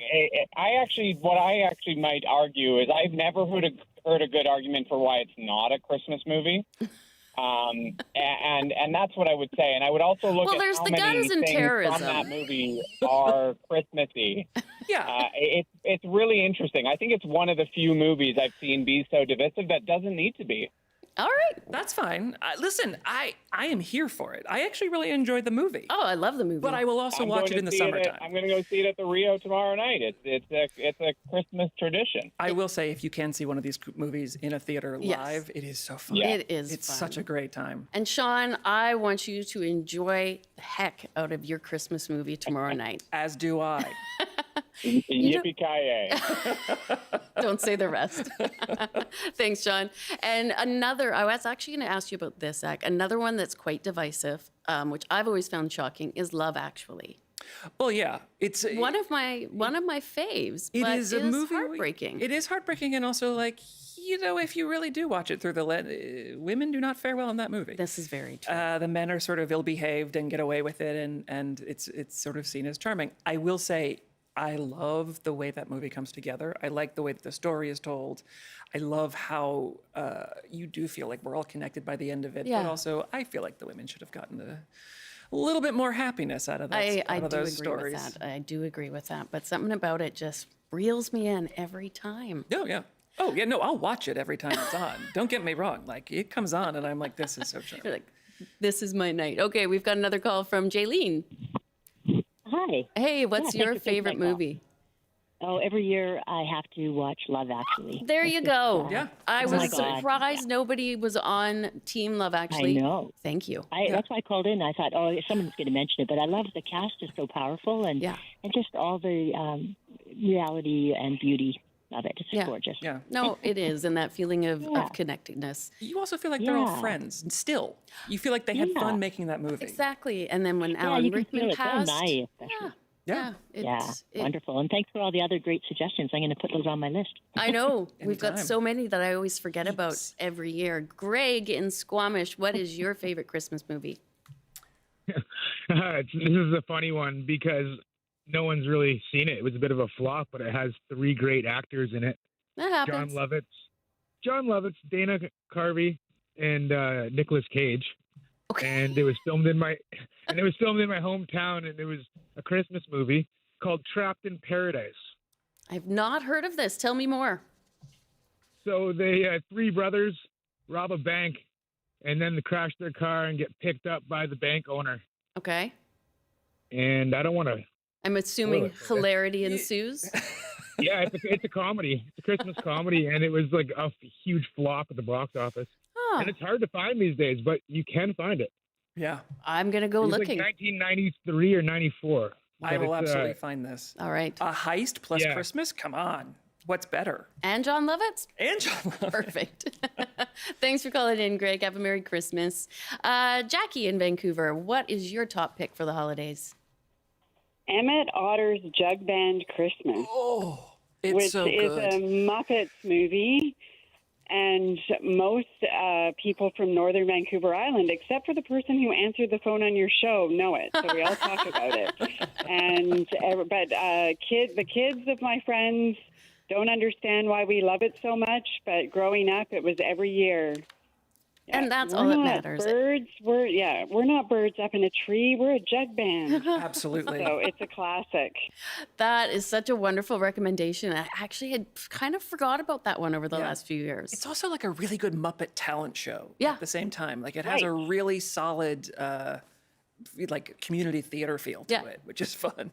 what I actually might argue is I've never heard a good argument for why it's not a Christmas movie. And that's what I would say. And I would also look at there's how the many guns and things terrorism. from that movie are Christmassy. Yeah. It's really interesting. I think it's one of the few movies I've seen be so divisive that doesn't need to be. All right. That's fine. Listen, I am here for it. I actually really enjoyed the movie. Oh, I love the movie. But I will also watch it in the summertime. I'm going to go see it at the Rio tomorrow night. It's a Christmas tradition. I will say, if you can see one of these movies in a theater Yes. live, it is so fun. Yeah. It is It's fun. such a great time. And Sean, I want you to enjoy the heck out of your Christmas movie tomorrow night. As do I. Yippee-ki-yay. Don't say the rest. Thanks, Sean. And I was actually going to ask you about this, Zac. Another one that's quite divisive, which I've always found shocking, is Love Actually. Well, yeah, it's one of my faves. It but is a movie. Heartbreaking. It is heartbreaking, and also like if you really do watch it through the lens, women do not fare well in that movie. This is very true. The men are sort of ill-behaved and get away with it, and it's sort of seen as charming. I will say, I love the way that movie comes together. I like the way that the story is told. I love how you do feel like we're all connected by the end of it. Yeah. But also, I feel like the women should have gotten a little bit more happiness out of those stories. With that. I do agree with that. But something about it just reels me in every time. Oh, yeah. Oh, yeah, no, I'll watch it every time it's on. Don't get me wrong. Like, it comes on, and I'm like, this is so charming. You're like, this is my night. Okay, we've got another call from Jaylene. Hi. Hey, what's Yeah, your thanks for taking favorite my call. movie? Oh, every year I have to watch Love Actually. There you go. Yeah. I Oh my was God. surprised nobody was on Team Love Actually. I know. Thank you. That's why I called in. I thought, someone's going to mention it. But I love the cast is so powerful and just all the reality and beauty of it. It's gorgeous. Yeah. No, it is. And that feeling of connectedness. You also feel like they're all friends. And still, you feel like they had fun making that movie. Exactly. And then when Alan you can Rickman feel it. passed. So nice, especially. Yeah. Wonderful. And thanks for all the other great suggestions. I'm going to put those on my list. I know. We've got Anytime. so many that I always forget about every year. Greg in Squamish, what is your favorite Christmas movie? This is a funny one because no one's really seen it. It was a bit of a flop, but it has 3 great actors in it. That happens. John Lovitz, Dana Carvey, and Nicolas Cage. Okay. And it was filmed in my hometown, and it was a Christmas movie called Trapped in Paradise. I've not heard of this. Tell me more. So they 3 brothers rob a bank, and then they crash their car and get picked up by the bank owner. Okay. And I don't want to. I'm assuming hilarity ensues. Yeah, it's a comedy. It's a Christmas comedy, and it was like a huge flop at the box office. Oh. And it's hard to find these days, but you can find it. Yeah. I'm going to go it was looking. Like 1993 or 94. I will it's, absolutely find this. All right. A heist plus Yeah. Christmas? Come on. What's better? And John Lovitz? And John Lovitz. Perfect. Thanks for calling in, Greg. Have a Merry Christmas. Jackie in Vancouver, what is your top pick for the holidays? Emmett Otter's Jug Band Christmas. Oh, it's which so is good. a Muppets movie. And most people from Northern Vancouver Island, except for the person who answered the phone on your show, know it. So we all talk about it. And the kids of my friends don't understand why we love it so much. But growing up, it was every year. Yeah, And that's all that matters. Birds, we're not birds up in a tree. We're a jug band. Absolutely. So it's a classic. That is such a wonderful recommendation. I actually had kind of forgot about that one over the last few years. It's also like a really good Muppet talent show Yeah. at the same time. Like it has a really solid like community theater feel to it, which is fun.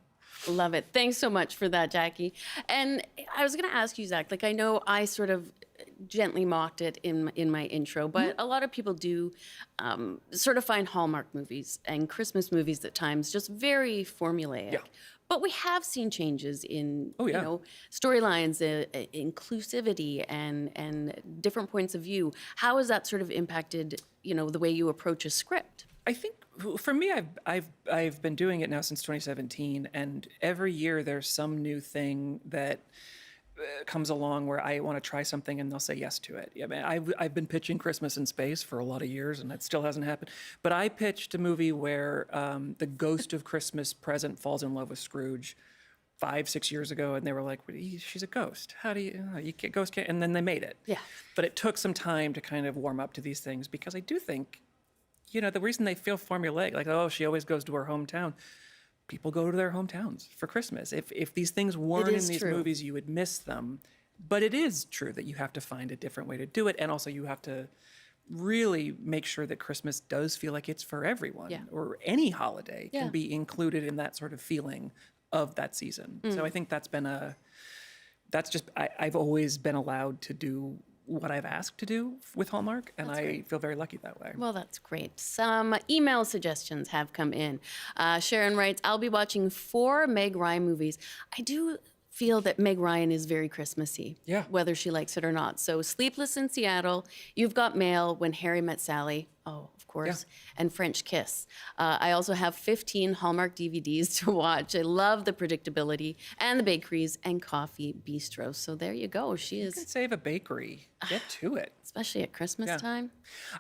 Love it. Thanks so much for that, Jackie. And I was going to ask you, Zach, like I know I sort of gently mocked it in my intro, but a lot of people do sort of find Hallmark movies and Christmas movies at times just very formulaic. Yeah. But we have seen changes in you know, storylines, inclusivity, and different points of view. How has that sort of impacted, you know, the way you approach a script? I think for me, I've been doing it now since 2017, and every year there's some new thing that comes along where I want to try something and they'll say yes to it. I mean, I've been pitching Christmas in Space for a lot of years and that still hasn't happened. But I pitched a movie where the ghost of Christmas Present falls in love with Scrooge 5-6 years ago, and they were like, she's a ghost. How do you can't, ghost can't, and then they made it. Yeah. But it took some time to kind of warm up to these things because I do think, you know, the reason they feel formulaic, like, oh, she always goes to her hometown. People go to their hometowns for Christmas. If these things weren't in these movies, you would miss them. But it is true that you have to find a different way to do it. And also you have to really make sure that Christmas does feel like it's for everyone. Yeah. Or any holiday Yeah. can be included in that sort of feeling of that season. So I think that's been I've always been allowed to do what I've asked to do with Hallmark, and I feel very lucky that way. Well, that's great. Some email suggestions have come in. Sharon writes, I'll be watching 4 Meg Ryan movies. I do feel that Meg Ryan is very Christmassy, whether she likes it or not. So Sleepless in Seattle, You've Got Mail, When Harry Met Sally, oh, of course, and French Kiss. I also have 15 Hallmark DVDs to watch. I love the predictability and the bakeries and coffee bistros. So there you go. She is... You can save a bakery. Get to it. Especially at Christmas time.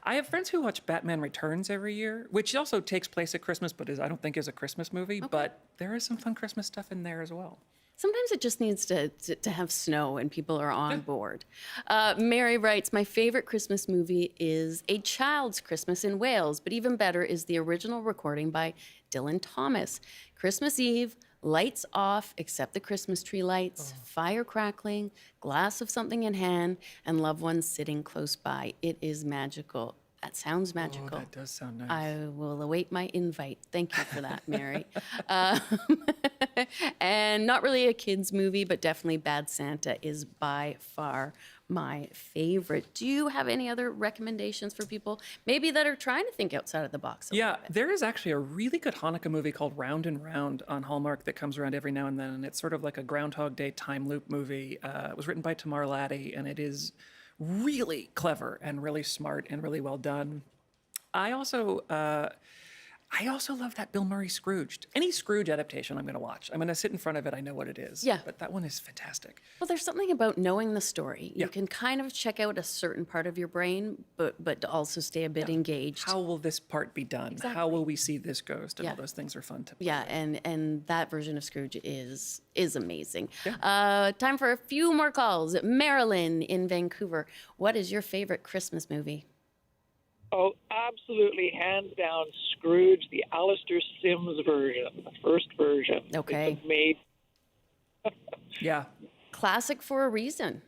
I have friends who watch Batman Returns every year, which also takes place at Christmas, but I don't think is a Christmas movie. But there is some fun Christmas stuff in there as well. Sometimes it just needs to have snow and people are on board. Mary writes, my favorite Christmas movie is A Child's Christmas in Wales, but even better is the original recording by Dylan Thomas. Christmas Eve, lights off except the Christmas tree lights, fire crackling, glass of something in hand, and loved ones sitting close by. It is magical. That sounds magical. Oh, that does sound nice. I will await my invite. Thank you for that, Mary. And not really a kid's movie, but definitely Bad Santa is by far my favorite. Do you have any other recommendations for people maybe that are trying to think outside of the box? Yeah, there is actually a really good Hanukkah movie called Round and Round on Hallmark that comes around every now and then, and it's sort of like a Groundhog Day time loop movie. It was written by Tamar Laddie, and it is really clever and really smart and really well done. I also love that Bill Murray Scrooged. Any Scrooge adaptation I'm going to watch. I'm going to sit in front of it. I know what it is. Yeah. But that one is fantastic. Well, there's something about knowing the story. You can kind of check out a certain part of your brain, but also stay a bit engaged. How will this part be done? Exactly. How will we see this ghost? And all those things are fun to play. Yeah, and that version of Scrooge is amazing. Time for a few more calls. Marilyn in Vancouver. What is your favorite Christmas movie? Oh, absolutely, hands down, Scrooge, the Alistair Sims version, the first version. Okay. It was made. Yeah. Classic for a reason.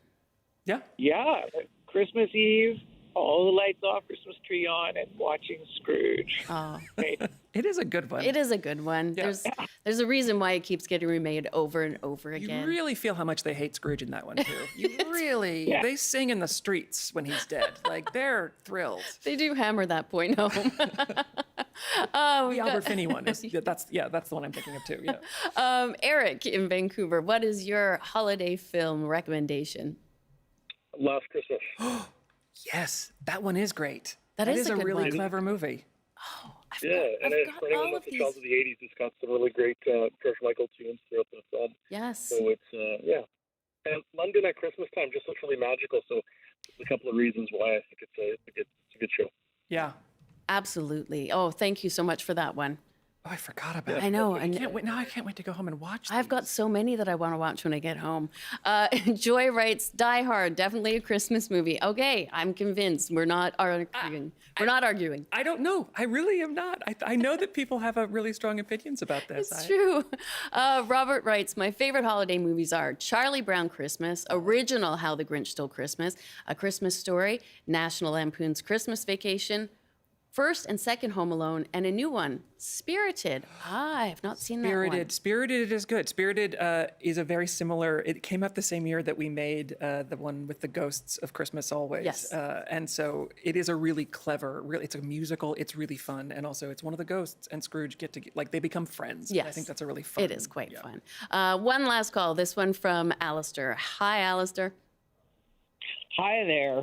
Yeah. Yeah, Christmas Eve, all the lights off, Christmas tree on, and watching Scrooge. Oh. It is a good one. It is a good one. Yeah. There's a reason why it keeps getting remade over and over again. You really feel how much they hate Scrooge in that one, too. You really, they sing in the streets when he's dead. Like, they're thrilled. They do hammer that point home. The Albert Finney one is that's the one I'm thinking of too. Yeah. Eric in Vancouver, what is your holiday film recommendation? Last Christmas. Yes, that one is great. That is a a good really one. clever movie. And for anyone that's a child of the 80s, it's got some really great George Michael tunes throughout the film. Yes. So it's, And London at Christmas time just looks really magical. So there's a couple of reasons why I think it's a good show. Yeah. Absolutely. Oh, thank you so much for that one. Oh, I forgot about it. I know. I can't wait. Now I can't wait to go home and watch I've got so many that I want to watch when I get home. Joy writes, Die Hard, definitely a Christmas movie. Okay, I'm convinced. We're not arguing. We're not arguing. I don't know. I really am not. I know that people have a really strong opinions about this. It's true. Robert writes, my favorite holiday movies are Charlie Brown Christmas, original How the Grinch Stole Christmas, A Christmas Story, National Lampoon's Christmas Vacation, first and second Home Alone, and a new one, Spirited. I have not seen that one. Spirited is good. Spirited is a very similar, it came out the same year that we made the one with the ghosts of Christmas Always. Yes. And so it is a really clever, it's a musical, it's really fun, and also it's one of the ghosts and Scrooge they become friends. Yes. I think that's a really fun. It is quite fun. One last call, this one from Alistair. Hi, Alistair. Hi there.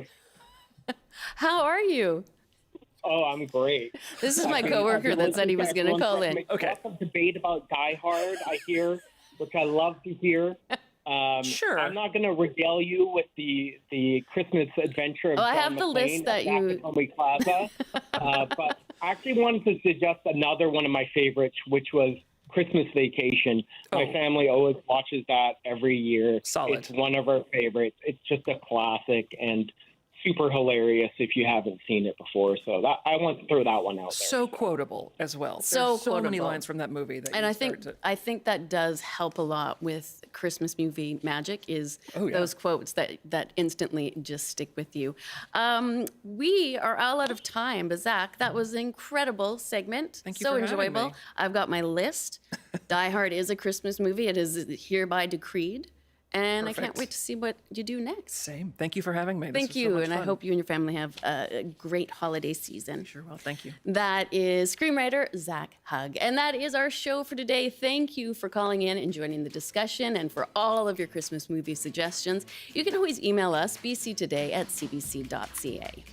How are you? Oh, I'm great. This is my coworker that said he was going to call in. Okay. Lots of debate about Die Hard, I hear, which I love to hear. Sure. I'm not going to regale you with the Christmas adventure of I John have the McClane list that at you... Nakatomi Plaza. But I actually wanted to suggest another one of my favorites, which was Christmas Vacation. My family always watches that every year. Solid. It's one of our favorites. It's just a classic and super hilarious if you haven't seen it before. So that I want to throw that one out there. So quotable as well. So There's so many quotable. lines from that movie that And you I start to... think that does help a lot with Christmas movie magic is those quotes that instantly just stick with you. We are all out of time, but Zac, that was an incredible segment. Thank you so for having enjoyable. me. I've got my list. Die Hard is a Christmas movie. It is hereby decreed. And I can't Perfect. wait to see what you do next. Same. Thank you for having me. This Thank was so you, much and I fun. hope you and your family have a great holiday season. Sure will. Thank you. That is screenwriter Zac Hug. And that is our show for today. Thank you for calling in and joining the discussion and for all of your Christmas movie suggestions. You can always email us, bctoday@cbc.ca.